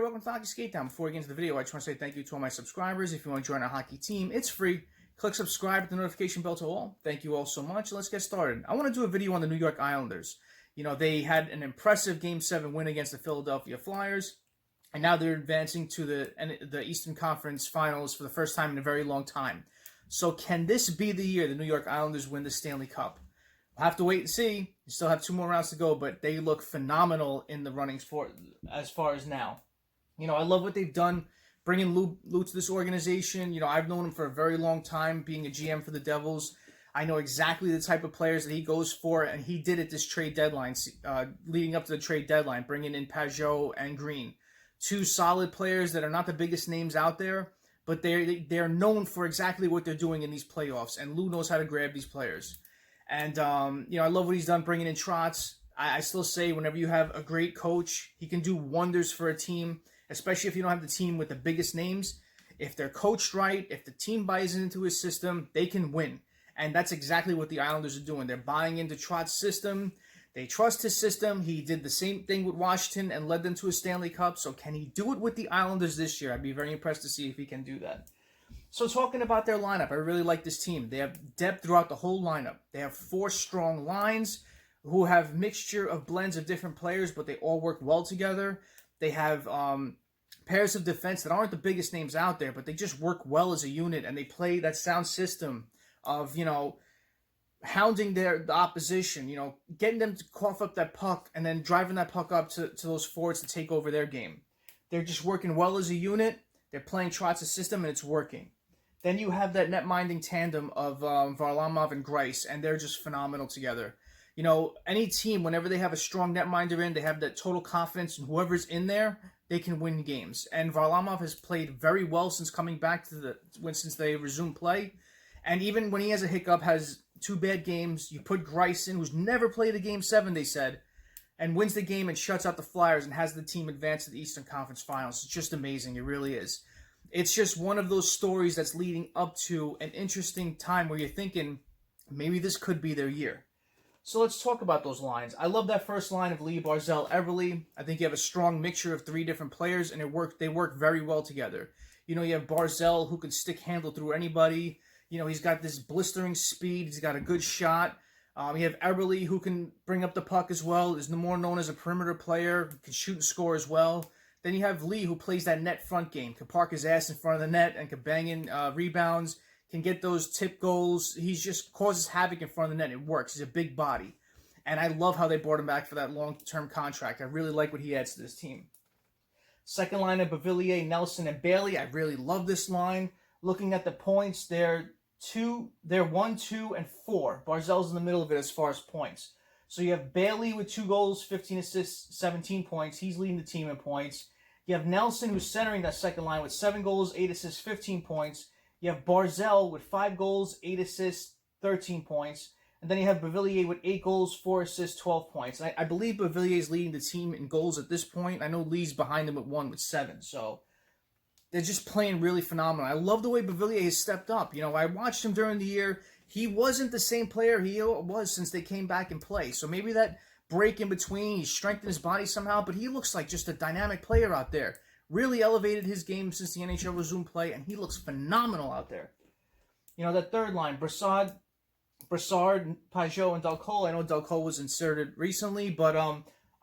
welcome to Hockey SKATEDOWN. Before we get into the video, I just want to say thank you to all my subscribers. If you want to join our hockey team, it's free. Click subscribe with the notification bell to all. Thank you all so much. Let's get started. I want to do a video on the New York Islanders. You know, they had an impressive Game 7 win against the Philadelphia Flyers, and now they're advancing to the Eastern Conference Finals for the first time in a very long time. So can this be the year the New York Islanders win the Stanley Cup? We'll have to wait and see. You still have 2 more rounds to go, but they look phenomenal in the runnings for as far as now. You know, I love what they've done, bringing Lou to this organization. You know, I've known him for a very long time, being a GM for the Devils. I know exactly the type of players that he goes for, and he did it this trade deadline, leading up to the trade deadline, bringing in Pageau and Greene. 2 solid players that are not the biggest names out there, but they're known for exactly what they're doing in these playoffs, and Lou knows how to grab these players. And, you know, I love what he's done bringing in Trotz. I still say whenever you have a great coach, he can do wonders for a team, especially if you don't have the team with the biggest names. If they're coached right, if the team buys into his system, they can win. And that's exactly what the Islanders are doing. They're buying into Trotz's system. They trust his system. He did the same thing with Washington and led them to a Stanley Cup. So can he do it with the Islanders this year? I'd be very impressed to see if he can do that. So talking about their lineup, I really like this team. They have depth throughout the whole lineup. They have 4 strong lines who have mixture of blends of different players, but they all work well together. They have pairs of defense that aren't the biggest names out there, but they just work well as a unit, and they play that sound system of, you know, hounding the opposition, you know, getting them to cough up that puck and then driving that puck up to those forwards to take over their game. They're just working well as a unit. They're playing Trotz's system, and it's working. Then you have that net-minding tandem of Varlamov and Greiss, and they're just phenomenal together. You know, any team, whenever they have a strong netminder in, they have that total confidence, and whoever's in there, they can win games. And Varlamov has played very well since coming back to since they resumed play. And even when he has a hiccup, has 2 bad games, you put Greiss in, who's never played a Game 7, they said, and wins the game and shuts out the Flyers and has the team advance to the Eastern Conference Finals. It's just amazing. It really is. It's just one of those stories that's leading up to an interesting time where you're thinking, maybe this could be their year. So let's talk about those lines. I love that first line of Lee, Barzal, Everly. I think you have a strong mixture of 3 different players, and they work very well together. You know, you have Barzal, who can stick handle through anybody. You know, he's got this blistering speed. He's got a good shot. You have Everly, who can bring up the puck as well. Is more known as a perimeter player. Can shoot and score as well. Then you have Lee, who plays that net front game. Can park his ass in front of the net and can bang in rebounds. Can get those tip goals. He just causes havoc in front of the net. It works. He's a big body. And I love how they brought him back for that long-term contract. I really like what he adds to this team. Second line of Beauvillier, Nelson, and Bailey. I really love this line. Looking at the points, they're 1, 2, and 4. Barzal's in the middle of it as far as points. So you have Bailey with 2 goals, 15 assists, 17 points. He's leading the team in points. You have Nelson, who's centering that second line with 7 goals, 8 assists, 15 points. You have Barzal with 5 goals, 8 assists, 13 points. And then you have Beauvillier with 8 goals, 4 assists, 12 points. And I believe Beauvillier is leading the team in goals at this point. I know Lee's behind him at 1 with 7. So they're just playing really phenomenal. I love the way Beauvillier has stepped up. You know, I watched him during the year. He wasn't the same player he was since they came back in play. So maybe that break in between, he strengthened his body somehow, but he looks like just a dynamic player out there. Really elevated his game since the NHL resumed play, and he looks phenomenal out there. You know, that third line, brassard, Pageau, and Delco. I know Delco was inserted recently, but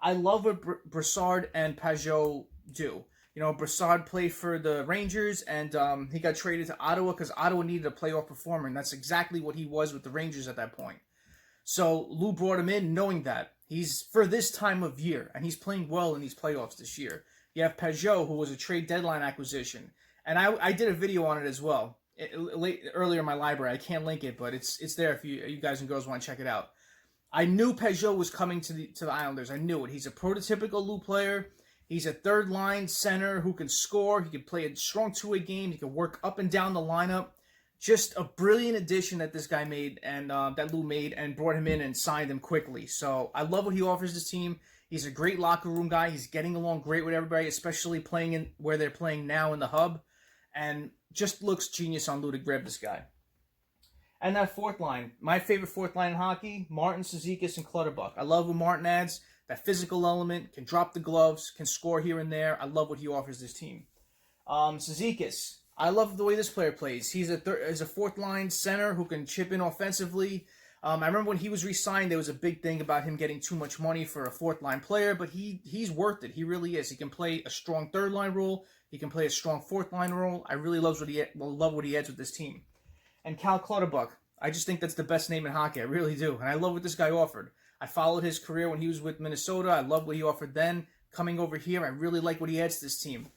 I love what Brassard and Pageau do. You know, Brassard played for the Rangers, and he got traded to Ottawa because Ottawa needed a playoff performer, and that's exactly what he was with the Rangers at that point. So Lou brought him in knowing that. He's for this time of year, and he's playing well in these playoffs this year. You have Pageau, who was a trade deadline acquisition, and I did a video on it as well earlier in my library. I can't link it, but it's there if you guys and girls want to check it out. I knew Pageau was coming to the Islanders. I knew it. He's a prototypical Lou player. He's a third-line center who can score. He can play a strong 2-way game. He can work up and down the lineup. Just a brilliant addition that this guy made and that Lou made and brought him in and signed him quickly. So I love what he offers this team. He's a great locker room guy. He's getting along great with everybody, especially playing in where they're playing now in the hub. And just looks genius on Lou to grab this guy. And that fourth line, my favorite fourth line in hockey, Martin, czikas, and Clutterbuck. I love what Martin adds. that physical element, can drop the gloves, can score here and there. I love what he offers this team. Czikas. I love the way this player plays. He's a fourth-line center who can chip in offensively. I remember when he was re-signed, there was a big thing about him getting too much money for a fourth-line player, but he's worth it. He really is. He can play a strong third-line role. He can play a strong fourth-line role. I really love what he adds with this team. And Clutterbuck. I just think that's the best name in hockey. I really do. And I love what this guy offered. I followed his career when he was with Minnesota. I love what he offered then. Coming over here, I really like what he adds to this team.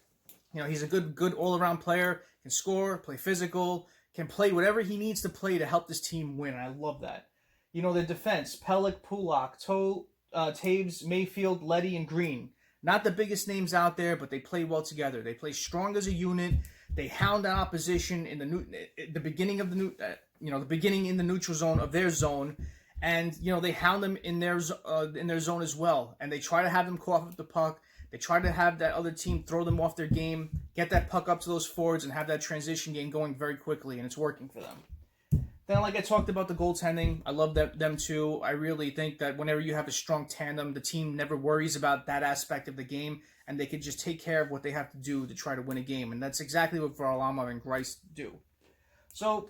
You know, he's a good all-around player. Can score, play physical, can play whatever he needs to play to help this team win. I love that. You know, the defense, Peleck, Pulock, toews, Mayfield, Leddy, and Greene. Not the biggest names out there, but they play well together. They play strong as a unit. They hound out opposition in the beginning of the beginning in the neutral zone of their zone, and you know they hound them in their zone as well. And they try to have them cough up the puck. They try to have that other team throw them off their game, get that puck up to those forwards, and have that transition game going very quickly, and it's working for them. Then, like I talked about the goaltending, I love them too. I really think that whenever you have a strong tandem, the team never worries about that aspect of the game, and they can just take care of what they have to do to try to win a game, and that's exactly what Varlamov and Greiss do. So,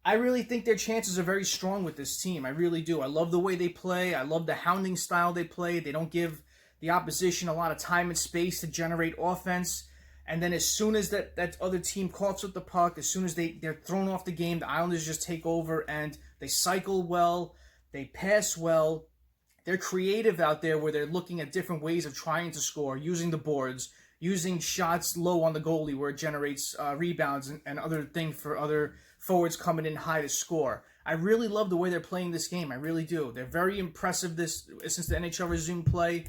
I really think their chances are very strong with this team. I really do. I love the way they play. I love the hounding style they play. They don't give the opposition a lot of time and space to generate offense. And then as soon as that other team coughs up the puck, as soon as they're thrown off the game, the Islanders just take over and they cycle well, they pass well. They're creative out there where they're looking at different ways of trying to score, using the boards, using shots low on the goalie where it generates rebounds and other things for other forwards coming in high to score. I really love the way they're playing this game. I really do. They're very impressive since the NHL resumed play.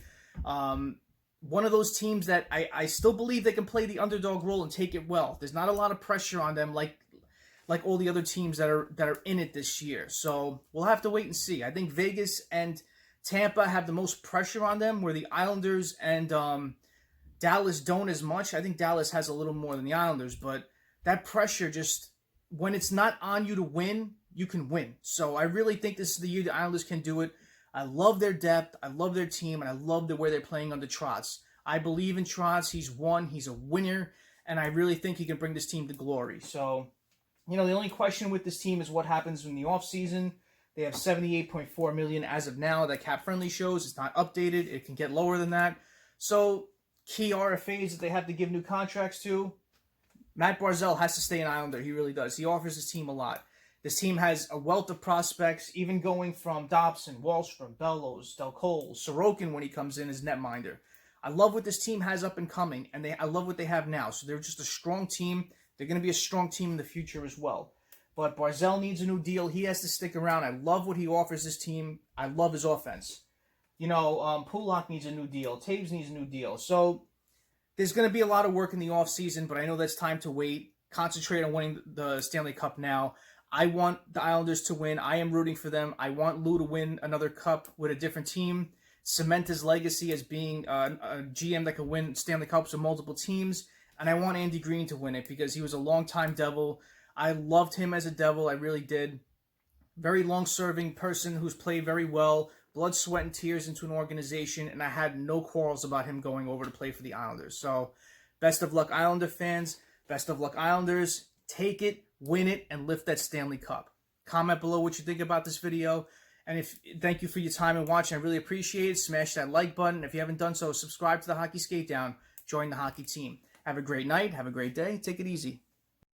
One of those teams that I still believe they can play the underdog role and take it well. There's not a lot of pressure on them like all the other teams that are in it this year. So we'll have to wait and see. I think Vegas and Tampa have the most pressure on them, where the Islanders and Dallas don't as much. I think Dallas has a little more than the Islanders, but that pressure just, when it's not on you to win, you can win. So I really think this is the year the Islanders can do it. I love their depth, I love their team, and I love the way they're playing under Trotz. I believe in Trotz. He's a winner, and I really think he can bring this team to glory. So, you know, the only question with this team is what happens in the offseason. They have $78.4 million as of now that Cap Friendly shows. It's not updated. It can get lower than that. So, key RFAs that they have to give new contracts to. Matt Barzal has to stay an Islander. He really does. He offers his team a lot. This team has a wealth of prospects, even going from Dobson, Wahlstrom, Bellows, Delcole, Sorokin when he comes in as netminder. I love what this team has up and coming, and I love what they have now. So they're just a strong team. They're going to be a strong team in the future as well. But Barzal needs a new deal. He has to stick around. I love what he offers this team. I love his offense. You know, Pulock needs a new deal. Toews needs a new deal. So there's going to be a lot of work in the offseason, but I know that's time to wait. Concentrate on winning the Stanley Cup now. I want the Islanders to win. I am rooting for them. I want Lou to win another cup with a different team. Cement his legacy as being a GM that can win Stanley Cups with multiple teams. And I want Andy Greene to win it because he was a long-time Devil. I loved him as a Devil. I really did. Very long-serving person who's played very well. Blood, sweat, and tears into an organization. And I had no quarrels about him going over to play for the Islanders. So, best of luck, Islander fans. Best of luck, Islanders. Take it, win it, and lift that Stanley Cup. Comment below what you think about this video. And thank you for your time and watching. I really appreciate it. Smash that like button. If you haven't done so, subscribe to the Hockey Skate Down. Join the hockey team. Have a great night. Have a great day. Take it easy.